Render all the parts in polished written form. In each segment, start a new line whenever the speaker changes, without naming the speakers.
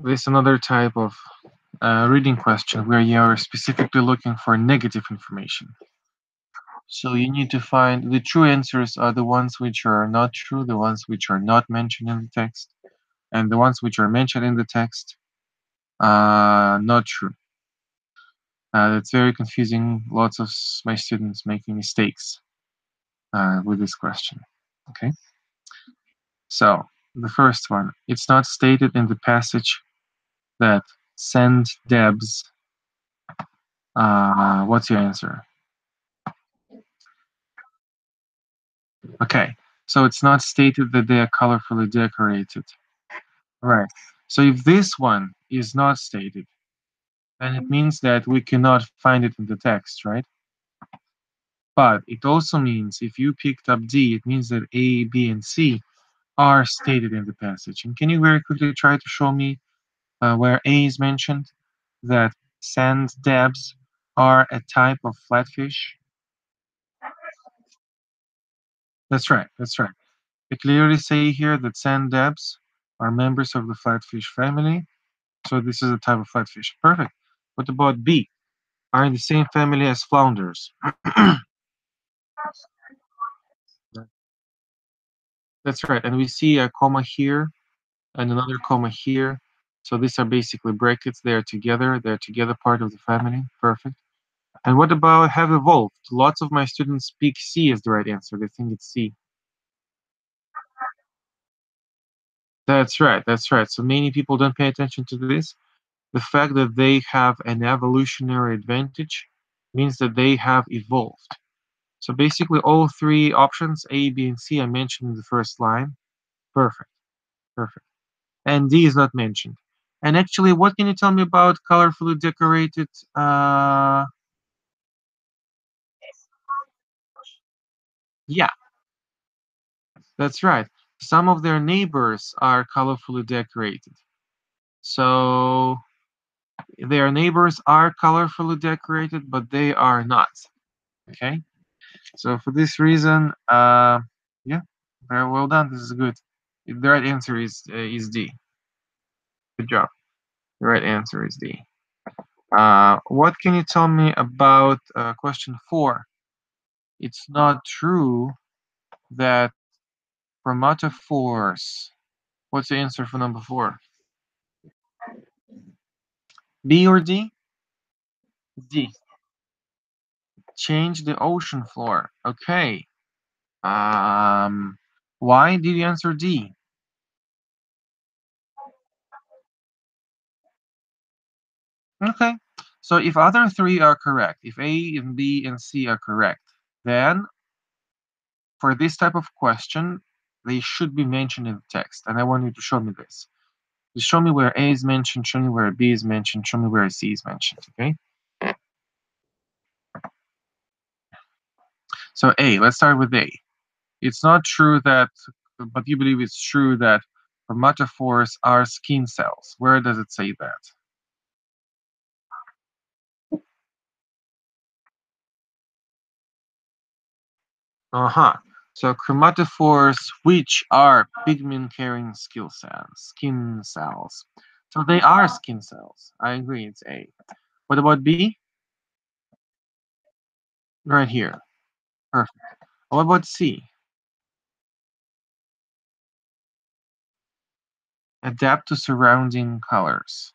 this is another type of reading question where you are specifically looking for negative information. So you need to find the true answers are the ones which are not true, the ones which are not mentioned in the text, and the ones which are mentioned in the text not true. That's very confusing. Lots of my students making mistakes with this question. Okay, so the first one, it's not stated in the passage that send Debs. What's your answer? Okay, so it's not stated that they are colorfully decorated. Right. So if this one is not stated, then it means that we cannot find it in the text, right? But it also means if you picked up D, it means that A, B, and C are stated in the passage. And can you very quickly try to show me where A is mentioned, that sand dabs are a type of flatfish? That's right, that's right. They clearly say here that sand dabs are members of the flatfish family. So this is a type of flatfish. Perfect. What about B? Are in the same family as flounders. That's right. And we see a comma here and another comma here. So these are basically brackets. They are together. They're together part of the family. Perfect. And what about have evolved? Lots of my students pick C as the right answer. They think it's C. That's right. That's right. So many people don't pay attention to this. The fact that they have an evolutionary advantage means that they have evolved. So basically, all three options, A, B, and C, are mentioned in the first line. Perfect. Perfect. And D is not mentioned. And actually, what can you tell me about colorfully decorated? Yeah, that's right. Some of their neighbors are colorfully decorated. So their neighbors are colorfully decorated, but they are not. Okay. So for this reason, yeah, very well done. This is good. The right answer is D. Good job. The right answer is D. What can you tell me about question 4? It's not true that chromatophores. What's the answer for number 4? B or D? D. Change the ocean floor. Okay. Um, why did you answer D? Okay. So if other three are correct, if A and B and C are correct, then for this type of question, they should be mentioned in the text. And I want you to show me this. Just show me where A is mentioned, show me where B is mentioned, show me where C is mentioned, okay? So A, let's start with A. It's not true that, but you believe it's true that chromatophores are skin cells. Where does it say that? Uh-huh. So chromatophores, which are pigment-carrying skin cells. So they are skin cells. I agree, it's A. What about B? Right here. Perfect. What about C? Adapt to surrounding colors.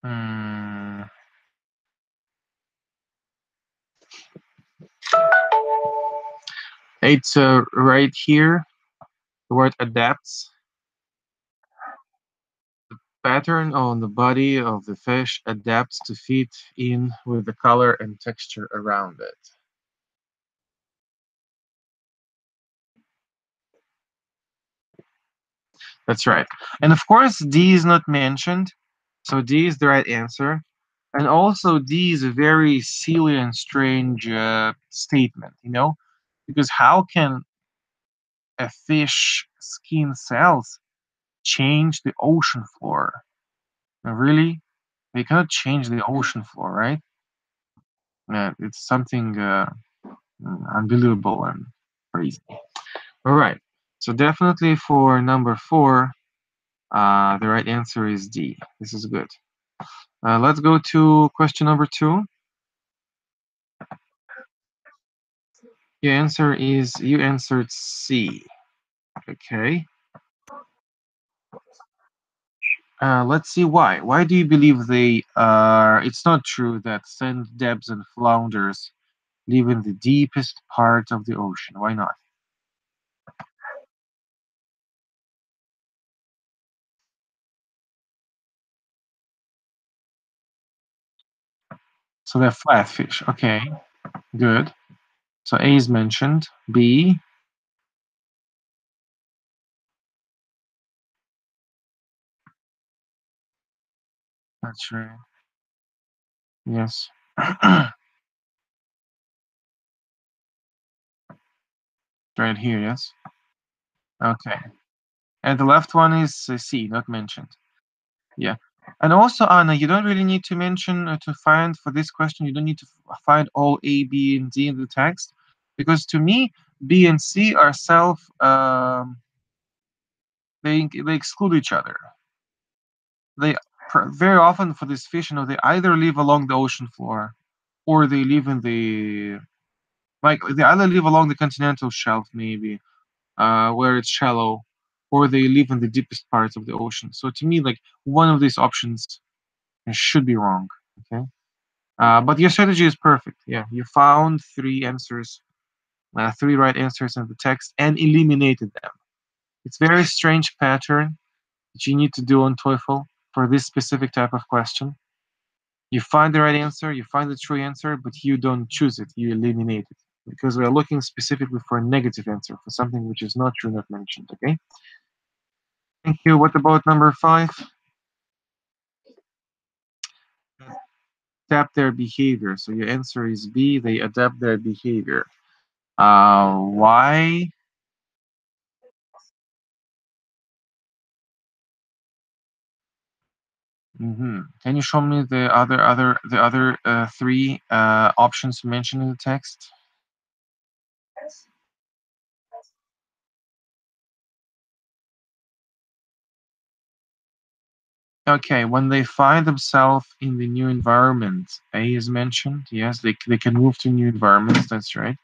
Hmm. It's right here. The word adapts. Pattern on the body of the fish adapts to fit in with the color and texture around it. That's right. And of course, D is not mentioned. So D is the right answer. And also, D is a very silly and strange statement, because how can a fish skin cells change the ocean floor? Really? They cannot change the ocean floor, right? It's something. Unbelievable and crazy. All right. So definitely for number four, the right answer is D. This is good. Let's go to question number two. You answered C. Okay. Let's see why. Why do you believe they are? It's not true that sand debs and flounders live in the deepest part of the ocean. Why not? So they're flatfish. Okay, good. So A is mentioned. B, that's right. Yes. Right here, yes. Okay. And the left one is C, not mentioned. Yeah. And also, Anna, you don't really need to mention to find for this question, you don't need to find all A, B, and D in the text. Because to me, B and C are they exclude each other. They very often for this fish, they either live along the ocean floor or they live in the like they either live along the continental shelf maybe where it's shallow, or they live in the deepest parts of the ocean. So to me, like one of these options should be wrong. Okay, but your strategy is perfect. Yeah, you found three right answers in the text and eliminated them. It's very strange pattern that you need to do on TOEFL for this specific type of question. You find the right answer, you find the true answer, but you don't choose it. You eliminate it because we are looking specifically for a negative answer for something which is not true, not mentioned. Okay. Thank you. What about number five? Adapt their behavior. So your answer is B. They adapt their behavior. Why? Can you show me the other three options mentioned in the text? Okay, when they find themselves in the new environment, A is mentioned. Yes, they can move to new environments. That's right.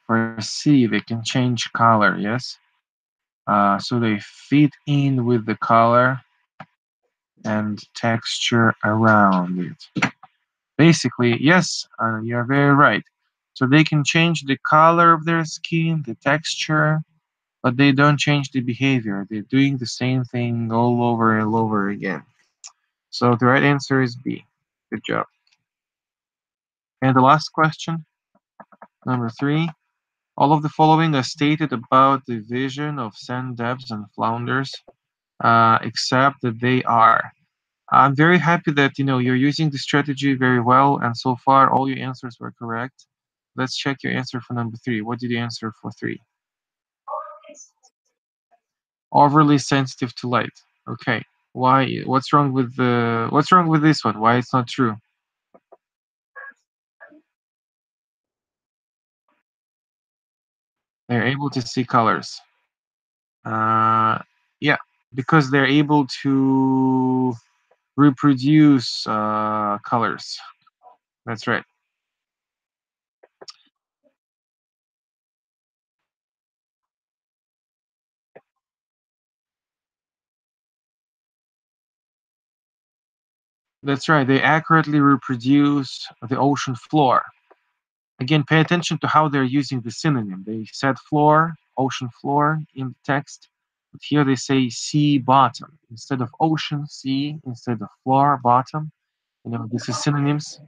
For C, they can change color. Yes. So they fit in with the color and texture around it. Basically, yes, you're very right. So they can change the color of their skin, the texture, but they don't change the behavior. They're doing the same thing all over and over again. So the right answer is B. Good job. And the last question, number three. All of the following are stated about the vision of sand debs and flounders, except that they are. I'm very happy that you're using the strategy very well, and so far all your answers were correct. Let's check your answer for number three. What did you answer for three? Overly sensitive to light. Okay. Why? What's wrong with this one? Why it's not true? They're able to see colors. Uh, yeah, because they're able to reproduce colors. That's right. That's right. They accurately reproduce the ocean floor. Again, pay attention to how they're using the synonym. They said floor, ocean floor in the text, but here they say sea bottom instead of ocean, sea instead of floor, bottom. This is synonyms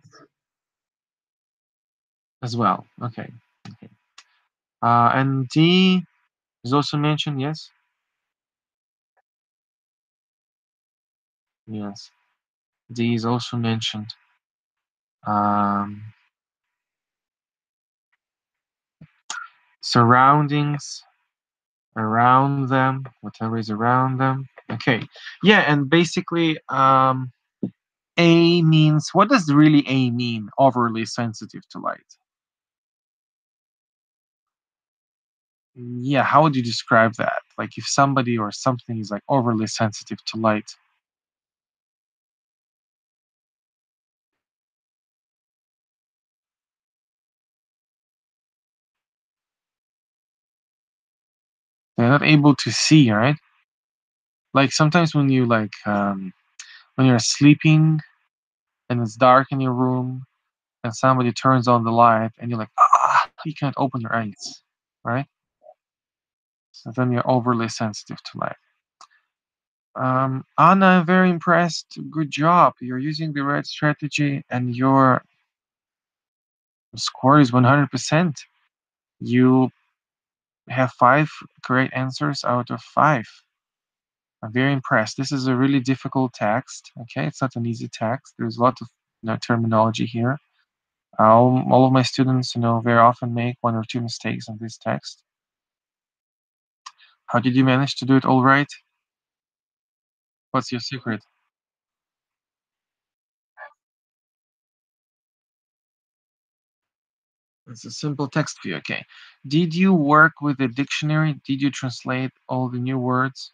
as well. Okay. Okay. And D is also mentioned. Yes. Yes. D is also mentioned. Um, Surroundings around them, whatever is around them. Okay. Yeah, and basically, A means, what does really A mean? Overly sensitive to light. Yeah, how would you describe that? Like if somebody or something is like overly sensitive to light, they're not able to see, right? Like sometimes when you when you're sleeping and it's dark in your room and somebody turns on the light and you're like, ah, you can't open your eyes, right? So then you're overly sensitive to light. Anna, I'm very impressed. Good job. You're using the right strategy and your score is 100%. You have five correct answers out of five. I'm very impressed. This is a really difficult text. Okay, it's not an easy text. There's a lot of terminology here. All of my students, very often make one or two mistakes in this text. How did you manage to do it all right? What's your secret? It's a simple text view. Okay. Did you work with a dictionary? Did you translate all the new words?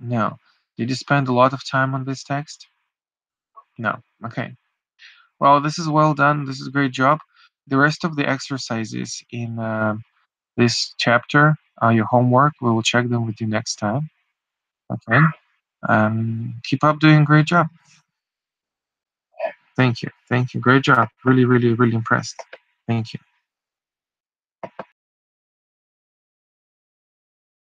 No. Did you spend a lot of time on this text? No. Okay. Well, this is well done. This is a great job. The rest of the exercises in this chapter are your homework. We will check them with you next time. Okay. Keep up doing a great job. Thank you. Thank you. Great job. Really, really, really impressed. Thank you.